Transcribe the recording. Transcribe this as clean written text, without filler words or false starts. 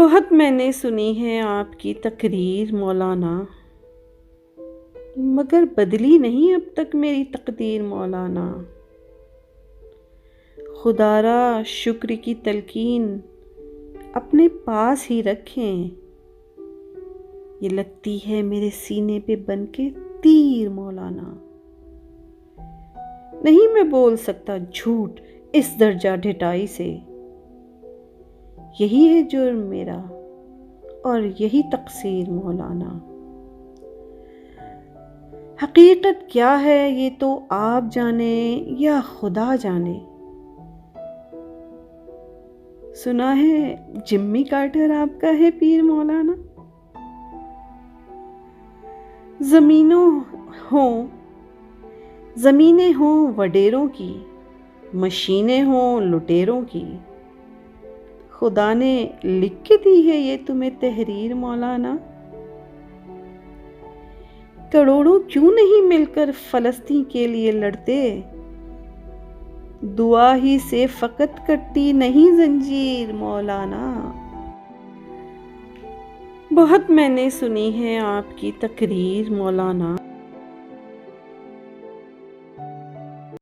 बहुत मैंने सुनी है आपकी तकरीर मौलाना, मगर बदली नहीं अब तक मेरी तकदीर मौलाना। खुदारा शुक्र की तलकीन अपने पास ही रखें, ये लगती है मेरे सीने पे बनके तीर मौलाना। नहीं मैं बोल सकता झूठ इस दर्जा ढिठाई से, यही है जुर्म मेरा और यही तकसीर मौलाना। हकीकत क्या है ये तो आप जाने या खुदा जाने। सुना है जिम्मी कार्टर आपका है पीर मौलाना। ज़मीनें हों वडेरों की, मशीनें हों लुटेरों की, खुदा ने लिख के दी है ये तुम्हें तहरीर मौलाना। करोड़ों क्यों नहीं मिलकर फलस्तीन के लिए लड़ते, दुआ ही से फकत कटती नहीं जंजीर मौलाना। बहुत मैंने सुनी है आपकी तकरीर मौलाना,